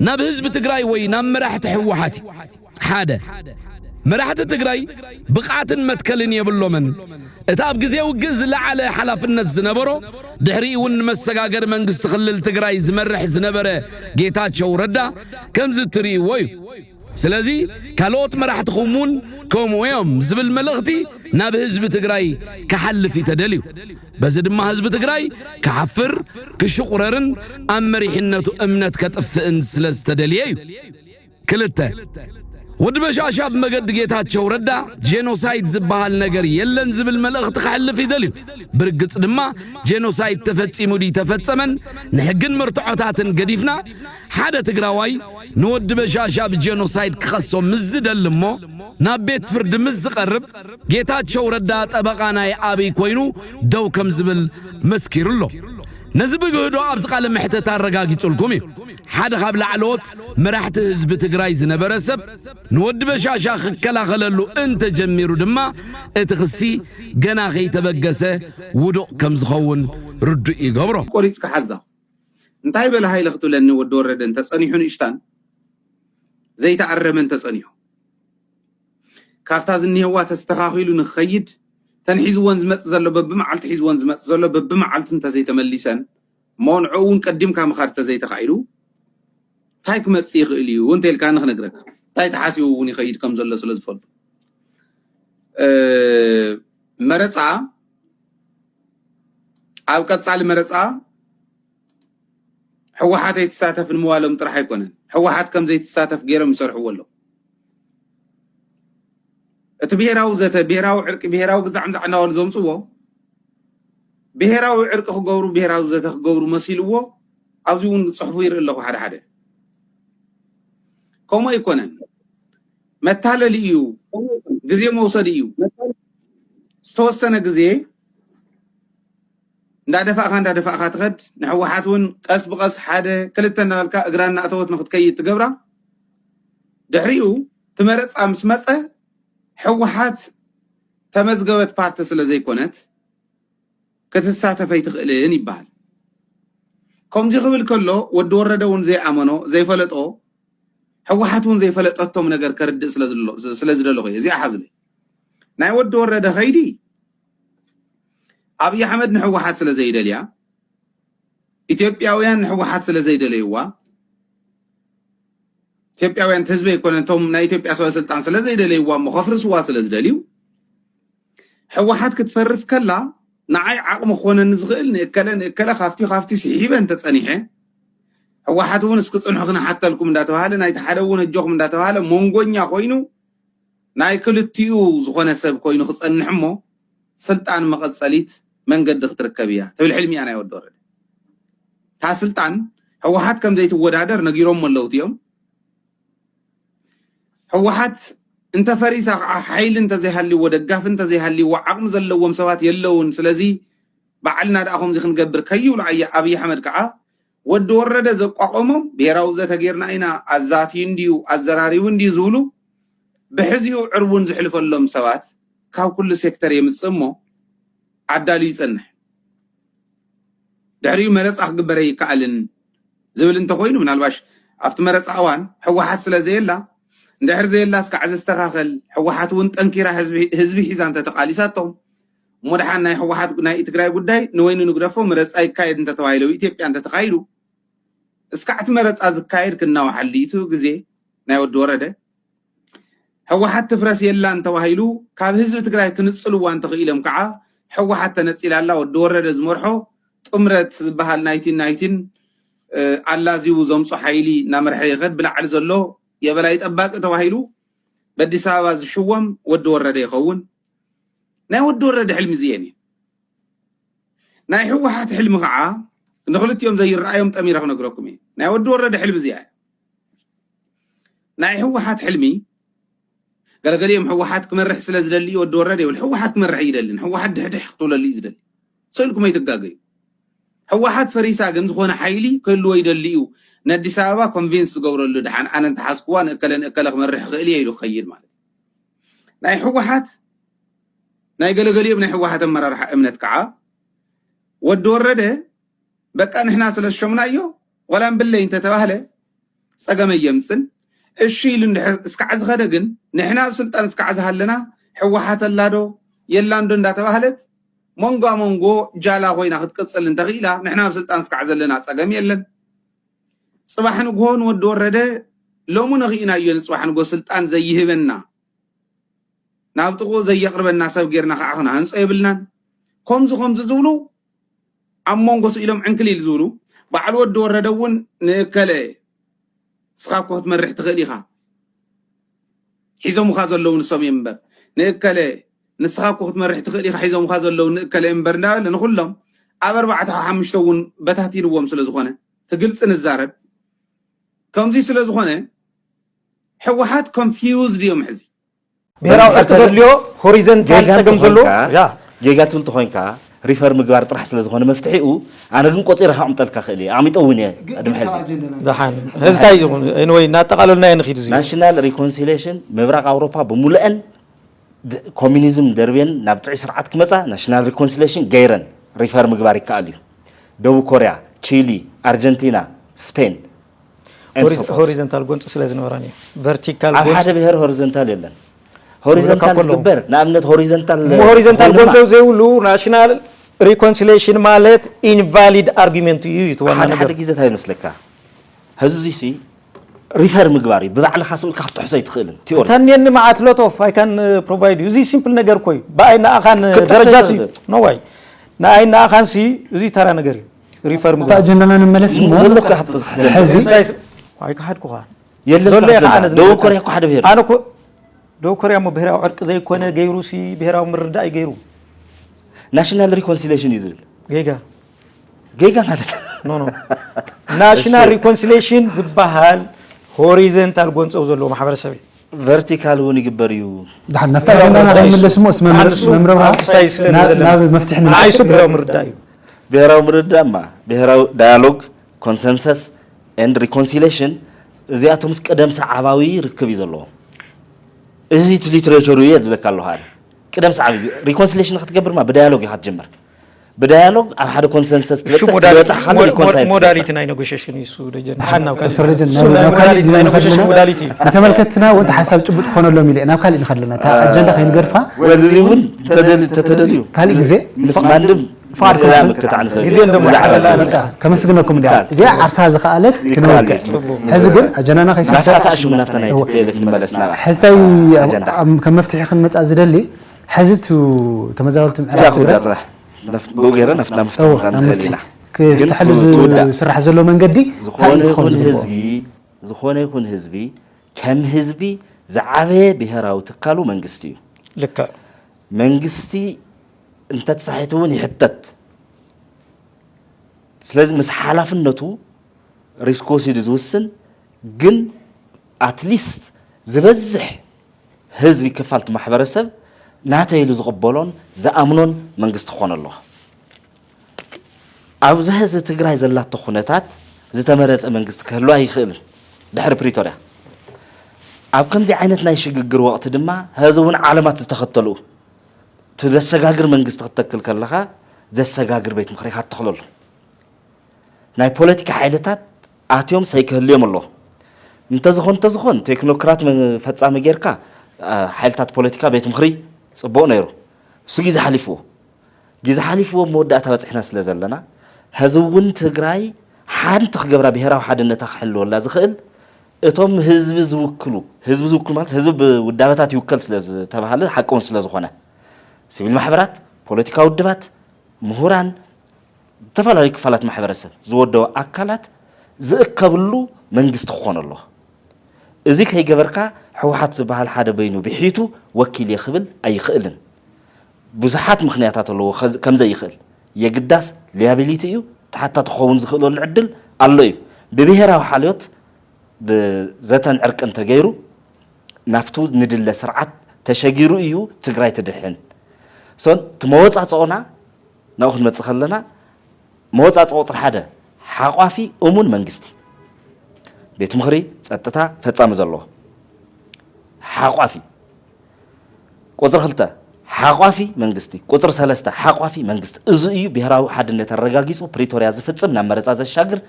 ناب حزب تግራይ ወይ ናብ መራሕቲ ሕወሓት ሓደ መራሕቲ ትግራይ ብቕዓትን መትከልን የብሎምን እታ ኣብ ጊዜው ግዝ ለዓለ ሓላፍነት ዝነበሮ ድሕሪውን መሰጋገር መንግስት ክልል ትግራይ ዝመርሕ ዝነበረ ጌታቸው ረዳ ከምዝ ትርእይዎ እዩ ስለዚ ካልኦት መራሕትኹምን ከምኦም ዝብል መልእኽቲ ናብ ህዝቢ ትግራይ ክሓልፍ ተደልዩ በዚ ድማ ህዝቢ ትግራይ ክሓፍር ክሽቁረርን ኣብ መሪሕነቱ እምነት ከጥፍእን ስለዝተደልየ እዩ ክልተ ወድ በሻሻ በመገድ ጌታቸው ረዳ ጄኖሳይድ ዝበሃል ነገር የለን ዝብል መልእኽቲ ክሕልፍ ይደልዩ ብርግጽ ድማ ጄኖሳይድ ተፈጺሙ ዲ ተፈጸመን ንሕግን ምርትዖታትን ገዲፍና ሓደ ትግራዋይ ንወድ በሻሻ በጄኖሳይድ ክኸሶም ምዝደልሞ ናብ ቤት ፍርድ ምዝቀርብ ጌታቸው ረዳ ጠበቃናይ አብይ ኮይኑ ደው ከም ዝብል መስኪሩሎ ነዚ ብግህዶ ኣብዝ ቃለ ምሕተት አረጋጊጹልኩም እዩ ሓደ ካብ ላዕሎት መራሕቲ ህዝቢ ትግራይ ዝነበረ ሰብ ንወድ በሻሻ ክከላኸለሉ እንተ ጀሚሩ ድማ እቲ ክሲ ገና ከይተበገሰ ውዱቕ ከም ዝኸውን ርዱእ ይገብሮ ቆሪጽ ከሓዛ እንታይ በለ ሃይለ ክትብለኒ ወድ ወረደ ተጸኒሑ ንእሽታን ዘይተዓረመን ተጸኒሑ ካብታ ዝኒህዋ ተስተኻኺሉ ንኸይድ ተንሒዝወን ዝመጽእ ዘሎ በብመዓልቲ ሒዝወን ዝመጽእ ዘሎ በብመዓልቱ እንተ ዘይተመሊሰን ሞንዑውን ቀዲምካ ምኻድ ተዘይተኻኢሉ እንታይ ክመጽእ ይኽእል እዩ ወንቴልካ ንኽነግረካ እንታይ ተሓሲቡ እውን ይኸይድ ከም ዘሎ ስለ ዝፈልጡ መረፃ ኣብ ቀጻሊ መረፃ ሕወሓት ኣይትሳተፍ ንምዋሎም ጥራሕ ኣይኮነን ሕወሓት ከም ዘይትሳተፍ ገይሮም ይሰርሕዎ ኣለዉ እቲ ብሄራዊ ዘተ ብሄራዊ ዕርቂ ብሄራዊ ግዛዕ ምዛዕ እናበሉ ዘምፅዎ ብሄራዊ ዕርቂ ክገብሩ ብሄራዊ ዘተ ክገብሩ መሲልዎ ኣብዚ እውን ፅሑፉ ይርኢ ኣለኹ ሓደ ሓደ ከምኡ ኣይኮነን መታለሊ እዩ ግዜ መውሰድ እዩ ዝተወሰነ ግዜ እንዳደፋእካ ትኸድ ንሕወሓት እውን ቀስ ብቀስ ሓደ ክልተ እናበልካ እግራና እተወት ንክትከይድ ትገብራ ድሕሪኡ ትመረፃ ምስ መፀ ሕወሓት ተመዝገበት ፓርቲ ስለ ዘይኮነት ክትሳተፍ ኣይትኽእልን ይበሃል ከምዚ ክብል ከሎ ወዲ ወረደ እውን ዘይኣመኖ ዘይፈለጦ ሕወሓት እውን ዘይፈለጠቶም ነገር ከርድእ ስለዝደሎ ኾየ እዚኣ ሓዝሉ ናይ ወዲ ወረደ ኸይዲ ኣብይ ኣሕመድ ንሕወሓት ስለ ዘይደልያ ኢትዮጵያውያን ንሕወሓት ስለ ዘይደለይዋ ኢትዮጵያውያን ህዝቢ ኣይኮነቶም ናይ ኢትዮጵያ ሰበስልጣን ስለ ዘይደለይዋ እሞ ከፍርስዋ ስለ ዝደልዩ ሕወሓት ክትፈርስ ከላ ንዓይ ዓቕሚ ክኾነኒ ዝኽእል ንእከለ ካፍቲ ስሒበን ተጸኒሐ ሕወሓት እውን እስክጽንሑ ክነሓተልኩም እንዳተባሃለ ናይቲ ሓደ እውን እጆኹም እንዳተባሃለ ሞንጎኛ ኮይኑ ናይ ክልቲኡ ዝኾነ ሰብ ኮይኑ ክጸንሕ እሞ ስልጣን መቐጸሊት መንገዲ ክትርከብ እያ ትብል ሕልሚ እያ ናይ ወዲ ወረደ እታ ስልጣን ሕወሓት ከም ዘይትወዳደር ነጊሮም ኣለውት እዮም ሕወሓት እንተ ፈሪሳ ሓይሊ እንተዘይሃልይዎ ደጋፍ እንተዘይሃልይዎ ዓቕሚ ዘለዎም ሰባት የለውን ስለዚ ባዕልና ደኣ ከምዚ ክንገብር ከይብሉ ኣብይ ኣሕመድ ከዓ ወዲ ወረደ ዘቋቆሞም ብሄራዊ ዘተ ጌርና ኢና ኣዛትዩ እንድዩ ኣዘራሪቡ እንድዩ ዝብሉ ብሕዚኡ ዕርቡን ዝሕልፈሎም ሰባት ካብ ኩሉ ሴክተር የምፅእ እሞ ዓዳልዩ ይጸንሕ ድሕሪኡ መረፃ ክግበረ ይከኣልን ዝብል እንተኮይኑ ምናልባሽ ኣብቲ መረፃ እዋን ሕወሓት ስለ ዘየላ እንድሕር ዘየላስ ከዓ ዘስተኻኸል ሕወሓት እውን ጠንኪራ ህዝቢ ሒዛ እንተተቃሊሳቶም ሙድሓን ናይ ሕወሓት ናይ ትግራይ ጉዳይ ንወይኑ ንግደፎ መረፃ ይካየድ እንተተባሂሉ ኢትዮጵያ እንተተኻይዱ እስካዕቲ መረፃ ዝካየድ ክናወሓሊ እቲ ግዜ ናይ ወዲ ወረደ ሕወሓት ትፍረስ የላ እንተባሂሉ ካብ ህዝቢ ትግራይ ክንፅልዋ እንተኽኢሎም ከዓ ሕወሓት ተነፂላ ኣላ ወዲ ወረደ ዝመርሖ ጥምረት ዝበሃል ናይቲን ኣላዚቡ ዘምፁ ሓይሊ እናመርሐ ይኸድ ብላዕሊ ዘሎ የበላይ ጠባቂ ተባሂሉ በአዲስ አበባ ዝሽወም ወዲ ወረደ ይኸውን ናይ ወዲ ወረደ ሕልሚ ዝየኒ ናይ ሕወሓት ሕልሚ ከዓ ንኽልቲኦም ዘይረኣዮም ጠሚረ ክነግረኩም እየ ናይ ወዲ ወረደ ሕልሚ እዚኣ ናይ ሕወሓት ሕልሚ ገለገሊኦም ሕወሓት ክመርሕ ስለ ዝደሊ ወዲ ወረደ ይብል ሕወሓት ክመርሕ ይደልን ሕወሓት ድሕድሕ ክትብለሉ እዩ ዝደሊ ስእልኩም ኣይትጋገዩ ሕወሓት ፈሪሳ ግን ዝኾነ ሓይሊ ክህልዎ ይደሊ እዩ ንአዲስ አበባ ኮንቪንስ ዝገብረሉ ድሓን ኣነ እንተሓስክዋ ንእከለ ክመርሕ ክኽእል እየ ኢሉ ክኸይድ ማለት ናይ ሕወሓት ናይ ገለገሊኦም ናይ ሕወሓት ኣመራርሓ እምነት ከዓ ወዲ ወረደ በቃ ንሕና ስለ ዝሾምናዮ ወላ ንብለይ እንተተባህለ ፀገመ የምፅን እሺ ኢሉ እስካዕ ዝኸደ ግን ንሕና ኣብ ስልጣን እስካዕ ዝሃለና ሕወሓት ኣላዶ የላንዶ እንዳተባህለት መንጎ ጃላ ኮይና ክትቅፅል እንተኽኢላ ንሕና ኣብ ስልጣን እስካዕ ዘለና ፀገም የለን ፅባሕ ንግሆን ወዲ ወረደ ሎሙ ነኽኢናዮ ንፅባሕ ንጎ ስልጣን ዘይህበና ናብ ጥቑ ዘየቕርበና ሰብ ጌርና ከዓ ክንሃንፆ የብልናን ከምዚ ዝብሉ ኣብ መንጎ ስኢሎም ዕንክል ኢሉ ዝብሉ በዓል ወዲ ወረደ እውን ንእከለ ስኻ እኮ ክትመርሕ ትኽእል ኢኻ ሒዞሙኻ ዘለዉ ንሶም እዮም እምበር ንእከለ ንስኻ እኮ ክትመርሕ ትኽእል ኢኻ ሒዞሙኻ ዘለዉ ንእከለ እምበር እንዳበለ ንኩሎም ኣብ 4-5 እውን በታቲንዎም ስለ ዝኾነ ትግልፂ ንዛረብ ከምዚ ስለ ዝኾነ ሕወሓት ኮንፊውዝድ እዮም ሕዚ ብሔራዊ ዕርቂ ዘድልዮ ሆሪዘንታል ፀገም ዘሎ ጌጋ ትብል ተኾይንካ ሪፈር ምግባር ጥራሕ ስለ ዝኾነ መፍትሒኡ ኣነ ግን ቆፂረ ካቕምጠልካ ክእል እየ ዓሚጦ እውን እየ ቅድሚ ሕዚ ደሓን ህዝታይ ይኹን ወይ እናጠቓለልና ንኺድ እዚ ናሽናል ሪኮንሲሌሽን ምብራቕ ኣውሮፓ ብምሉአን ኮሚኒዝም ደርቤን ናብ ጥዑይ ስርዓት ክመፃ ናሽናል ሪኮንሲሌሽን ገይረን ሪፈር ምግባር ይከኣል እዩ ደቡብ ኮርያ ቺሊ ኣርጀንቲና ስፔን ሆሪዘንታል ጎንፂ ስለ ዝነበራን እዩ ቨርቲካል ኣብ ሓደ ብሔር ሆሪዘንታል የለን ሆሪዘንታል ግበር ንኣብነት ሆሪዘንታል ጎንፂ ዘይብሉ ናሽናል ሪኮንሲሌሽን ማለት ኢንቫሊድ አርጊመንት እዩ ይትዋና ነገር ሓደ ግዜ እንታይ ይመስለካ ህዝዚ ሲ ሪፈር ምግባር እዩ ብባዕልኻ ስምልካ ክትሕሶ ይትኽእልን ቲዮሪ ተንየኒ ማዓትለቶፍ አይ ካን ፕሮቫይድ ዩ እዚ ሲምፕል ነገር ኮይ በአይና አኻን ደረጃ ሲ ኖ ዋይ ናአይና አኻን ሲ እዚ ተራ ነገር እዩ ሪፈር ምግባር ታጀነና ንመለስ ዘለካ ሕዚ ዋይ ካድኩ ኻ የለን ደቡብ ኮርያ እኮ ሓደ ብሔር ኣነ እኮ ደቡብ ኮርያ ሞ ብሔራዊ ዕርቂ ዘይኮነ ገይሩ ሲ ብሔራዊ ምርዳእ ገይሩ ናሽናል ሪኮንሲሌሽን እዩ ዝብል ጌጋ ማለት ኖ ናሽናል ሪኮንሲሌሽን ዝበሃል ሆሪዘንታል ጎንፀው ዘለዎ ማሕበረሰብ ቨርቲካል እውን ይግበር እዩ ድሓን ናፍታ ጀነና ንመለስ ሞ መምረብራ ናብ መፍትሒ ንዓይሱ ብሔራዊ ምርዳእ እዩ ብሔራዊ ምርዳእማ ብሔራዊ ዳያሎግ ኮንሰንሰስ ኤንድ ሪኮንሲሌሽን እዚኣቶም ምስ ቀደም ሰዓባዊ ርክብ እዩ ዘለዎ እዚ ሊትሬቸሩ እየ ዝብለካ ኣለሁ ኣነ ቅደም ሰዓብ ሪኮንሲሌሽን ክትገብርማ ብዳያሎግ ኢኻ ትጀምር ብዳያሎግ ኣብ ሓደ ኮንሰንሰስ ትበፅሕ ሪኮንሳይል ሞዳሊቲ ናይ ኔጎሽዬሽን ይሱ ደጀን ሓናው ሞዳሊቲ ናይ ኔጎሽዬሽን ሞዳሊቲ ተመልከትና ወንተ ሓሳብ ጭቡጥ ኮነሎም ኢለ ናብ ካልእ ንኸድለና ታ ኣጀንዳ ከይንገርፋ ወዚ እውን ተተደልዩ ካልእ ግዜ ማንም فارسلام كتعن جزين دم كم سجنكم ده زي عرسها زخالت كنوكل حزقن أجنانا خيس نفتح شو نفتنا يتبليك نملسنا حتى كم مفتح خدمة أزدلي حزت وتمازلت معرفة نفت بوجرة نفتنا مفتنا كيف تحدث سرح زلو من قدي زخونه يكون حزبي كم حزبي زعابه بهراو تكالو منجستي لك منجستي انت تصحيتون يحتت لازم مس حلفنته ريسكوسي دزوسن جن اتليست زبزح حزب كفالت محبرسب ناتي لزقبلون زامنون منجست خون الله ابز هز تግራይ ዘላቶ ኩነታት ዝተመረፀ መንግስት ክህሉ አይኽእል ድሕሪ ፕሪቶሪያ ኣብ ከምዚ ዓይነት ናይ ሽግግር ወቅት ድማ ህዝቡን ዓለማት ዝተኸተሉ ተዘሰጋግር መንግስት ከተክል ከለኻ ዘሰጋግር ቤት ምክሪ ካተኽለሉ ናይ ፖለቲካ ሓይልታት ኣትዮም ሳይክህልዮም ኣሎ እንተዝኾን ቴክኖክራት ፈጻሚ ጌርካ ሓይልታት ፖለቲካ ቤት ምክሪ ጽቡቕ ነይሩ እሱ ግዜ ሓሊፍዎ መወዳእታ በፅሕና ስለ ዘለና ህዝቡን ትግራይ ሓንቲ ክገብራ ብሄራዊ ሓድነታ ክሕልወላ ዝኽእል እቶም ህዝቢ ዝውክሉ ማለት ህዝቢ ውዳበታት ይውከል ስለ ዝተባሃለ ሓቀውን ስለ ዝኾነ ሲቪል ማሕበራት ፖለቲካ ውድባት ምሁራን ተፈላለዩ ክፋላት ማሕበረሰብ ዝወደው ኣካላት ዝእከብሉ መንግስቲ ክኾን ኣሎ እዚ ከይገበርካ ሕወሓት ዝበሃል ሓደ በይኑ ብሒቱ ወኪል ይኽብል ኣይኽእልን ብዙሓት ምክንያታት ኣለዎ ከምዘ ይኽእል የግዳስ ሊያቢሊቲ እዩ ተሓታት ክኸውን ዝኽእለሉ ዕድል ኣሎ እዩ ብብሄራዊ ሓልዮት ብዘተን ዕርቅን ተገይሩ ናፍቱ ንድለ ስርዓት ተሸጊሩ እዩ ትግራይ ትድሕን ሶን ትመወፃፅኦና ናብኡ ክንመፅእ ከለና መወፃፅኦ ቁፅሪ ሓደ ሓቋፊ እሙን መንግስቲ ቤት ምክሪ ፀጥታ ፈጻሚ ዘለዎ ሓቋፊ ቁፅሪ 2 ሓቋፊ መንግስቲ ቁጥር 3 ሓቋፊ መንግስቲ እዚ እዩ ብሄራዊ ሓድነት አረጋጊጹ ፕሪቶሪያ ዝፍጽም ናብ መረፃ ዘሻግር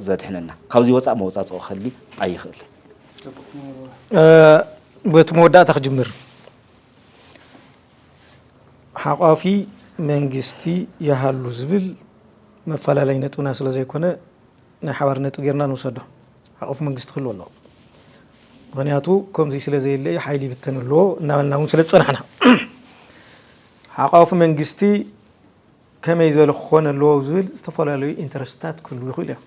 ዘድሕነና ካብዚ ወፃእ መውፃጽኦ ኸሊ ኣይኽእል በቲ መወዳእታ ክጅምር ሓቋፊ መንግስቲ ያሃሉ ዝብል መፈላለይ ነጥብና ስለ ዘይኮነ ናይ ሓባር ነጥብ ጌርና ንወሰዶ ሓቋፊ መንግስቲ ክህልዎ ኣለዎ ምክንያቱ ከምዚ ስለ ዘየለይ ሓይሊ ይብተን ኣለዎ እናበልና እውን ስለ ዝፀናሕና ሓቋፊ መንግስቲ ከመይ ዝበለ ክኾን ኣለዎ ዝብል ዝተፈላለዩ ኢንተረስትታት ክህልው ይኽእል እዮም